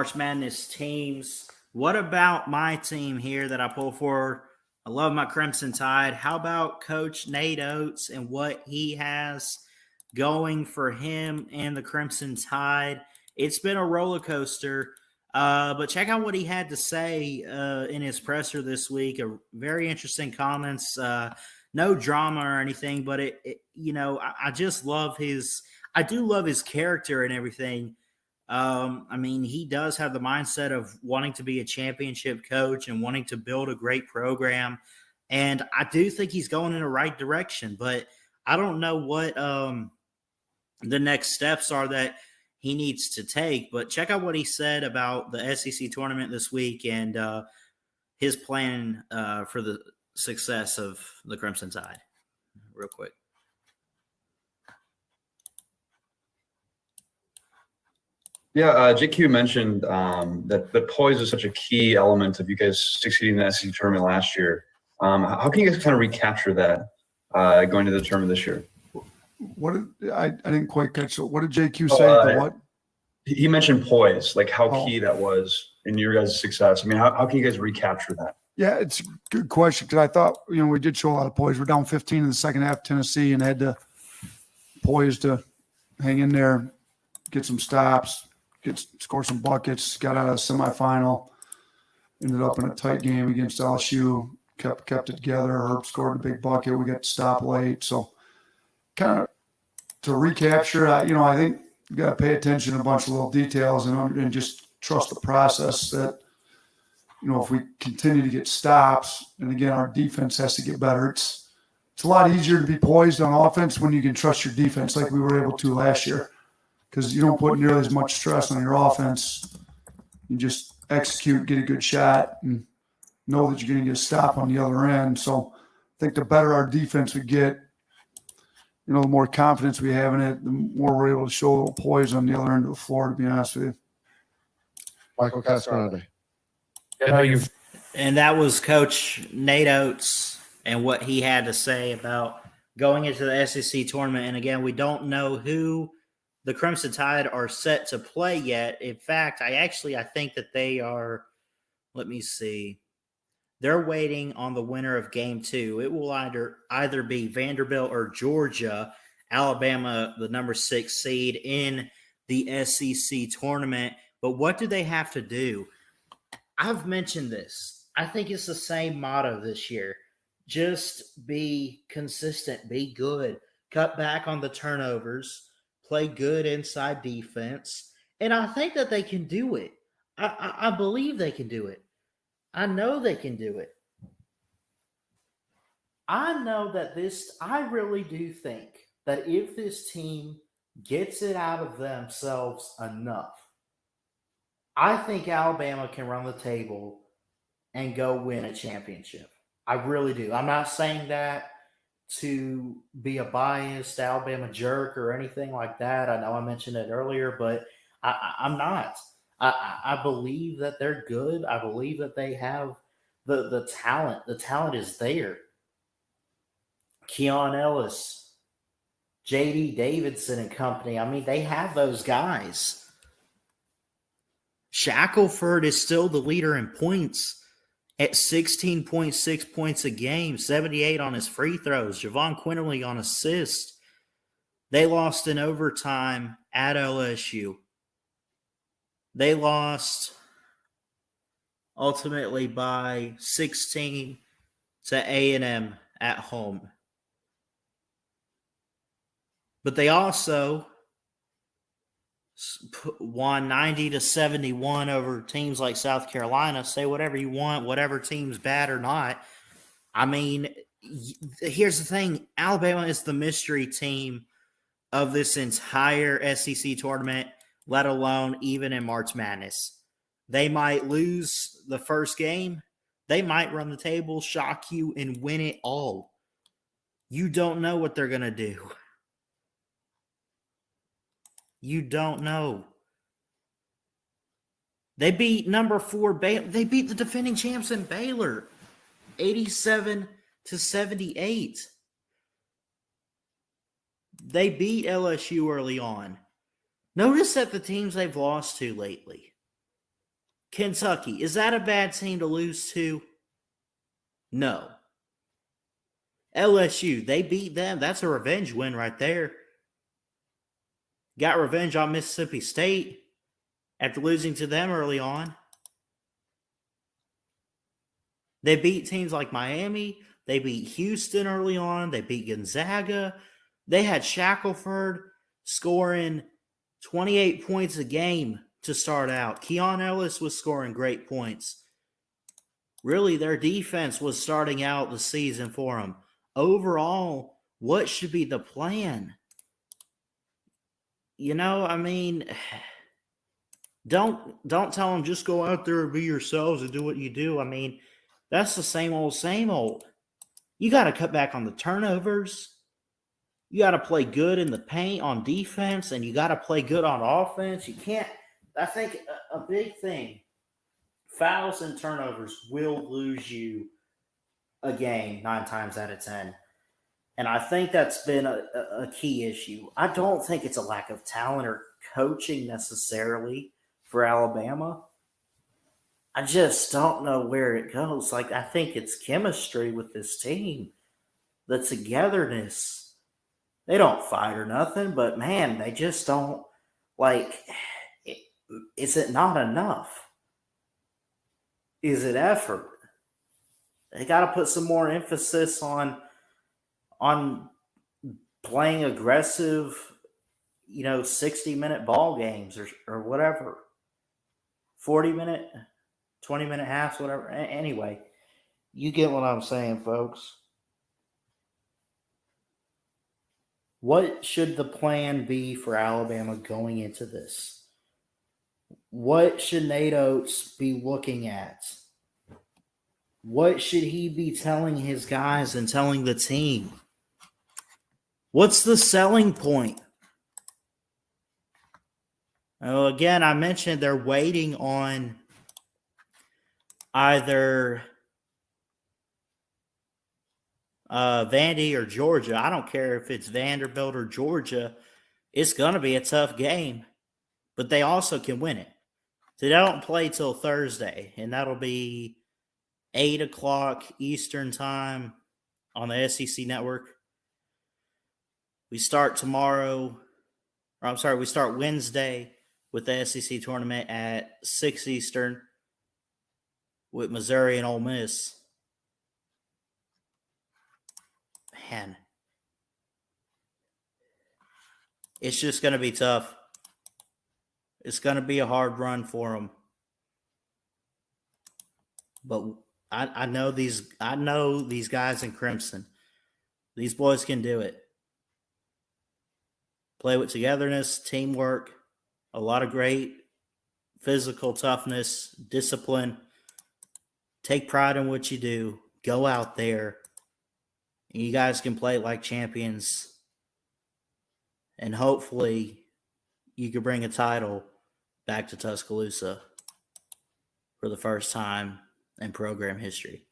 March Madness teams. What about my team here that I pull for? I love my Crimson Tide. How about Coach Nate Oats and what he has going for him and the Crimson Tide? It's been a roller coaster, but check out what he had to say in his presser this week. Very interesting comments. No drama or anything, but I just love I do love his character and everything. I mean, he does have the mindset of wanting to be a championship coach and wanting to build a great program. And I do think he's going in the right direction, but I don't know what the next steps are that he needs to take. But check out what he said about the SEC tournament this week and his plan for the success of the Crimson Tide. Real quick. Yeah, JQ mentioned that poise is such a key element of you guys succeeding in the SEC tournament last year. How can you guys kind of recapture that going to the tournament this year? I didn't quite catch it. What did JQ say? What? He mentioned poise, like how key that was in your guys' success. I mean, how can you guys recapture that? Yeah, it's a good question because I thought, we did show a lot of poise. We're down 15 in the second half, Tennessee, and had to poise to hang in there, get some stops, score some buckets, got out of the semifinal, ended up in a tight game against LSU, kept it together. Herb scored a big bucket. We got to stop late. So kind of to recapture, I think you got to pay attention to a bunch of little details and just trust the process that, if we continue to get stops, and again, our defense has to get better. It's a lot easier to be poised on offense when you can trust your defense like we were able to last year, because you don't put nearly as much stress on your offense. You just execute, get a good shot, and know that you're going to get a stop on the other end. So I think the better our defense we get, the more confidence we have in it, the more we're able to show a little poise on the other end of the floor, to be honest with you. Michael Cascarante. And that was Coach Nate Oats and what he had to say about going into the SEC tournament. And again, we don't know who the Crimson Tide are set to play yet. In fact, I think that they are, let me see. They're waiting on the winner of game 2. It will either be Vanderbilt or Georgia, Alabama, the number 6 seed in the SEC tournament. But what do they have to do? I've mentioned this. I think it's the same motto this year. Just be consistent, be good, cut back on the turnovers, play good inside defense. And I think that they can do it. I believe they can do it. I know they can do it. I really do think that if this team gets it out of themselves enough, I think Alabama can run the table and go win a championship. I really do. I'm not saying that to be a biased Alabama jerk or anything like that. I know I mentioned it earlier, but I'm not. I believe that they're good. I believe that they have the talent. The talent is there. Keon Ellis, J.D. Davidson and company. I mean, they have those guys. Shackelford is still the leader in points at 16.6 points a game, 78 on his free throws. Javon Quinterly on assists. They lost in overtime at LSU. They lost ultimately by 16 to A&M at home. But they also won 90-71 over teams like South Carolina. Say whatever you want, whatever team's bad or not. I mean, here's the thing. Alabama is the mystery team of this entire SEC tournament, let alone even in March Madness. They might lose the first game. They might run the table, shock you, and win it all. You don't know what they're going to do. You don't know. They beat number 4 Baylor. They beat the defending champs in Baylor, 87-78. They beat LSU early on. Notice that the teams they've lost to lately, Kentucky, is that a bad team to lose to? No. LSU, they beat them. That's a revenge win right there. Got revenge on Mississippi State after losing to them early on. They beat teams like Miami. They beat Houston early on. They beat Gonzaga. They had Shackelford scoring 28 points a game to start out. Keon Ellis was scoring great points. Really, their defense was starting out the season for them. Overall, what should be the plan? You know, I mean, don't tell them just go out there and be yourselves and do what you do. I mean, that's the same old, same old. You got to cut back on the turnovers. You got to play good in the paint on defense, and you got to play good on offense. You can't. I think a big thing, fouls and turnovers will lose you a game 9 times out of 10. And I think that's been a key issue. I don't think it's a lack of talent or coaching necessarily for Alabama. I just don't know where it goes. Like, I think it's chemistry with this team, the togetherness. They don't fight or nothing, but man, they just don't, like, is it not enough? Is it effort? They got to put some more emphasis on playing aggressive, 60-minute ball games or whatever. 40-minute, 20-minute halves, whatever. Anyway, you get what I'm saying, folks. What should the plan be for Alabama going into this? What should Nate Oats be looking at? What should he be telling his guys and telling the team? What's the selling point? Oh, again, I mentioned they're waiting on either Vandy or Georgia. I don't care if it's Vanderbilt or Georgia. It's going to be a tough game, but they also can win it. So they don't play till Thursday, and that'll be 8 o'clock Eastern time on the SEC network. We start we start Wednesday with the SEC tournament at 6 Eastern with Missouri and Ole Miss. Man, it's just going to be tough. It's going to be a hard run for them. But I know these guys in Crimson. These boys can do it. Play with togetherness, teamwork, a lot of great physical toughness, discipline. Take pride in what you do. Go out there. And you guys can play like champions. And hopefully you can bring a title back to Tuscaloosa for the first time in program history.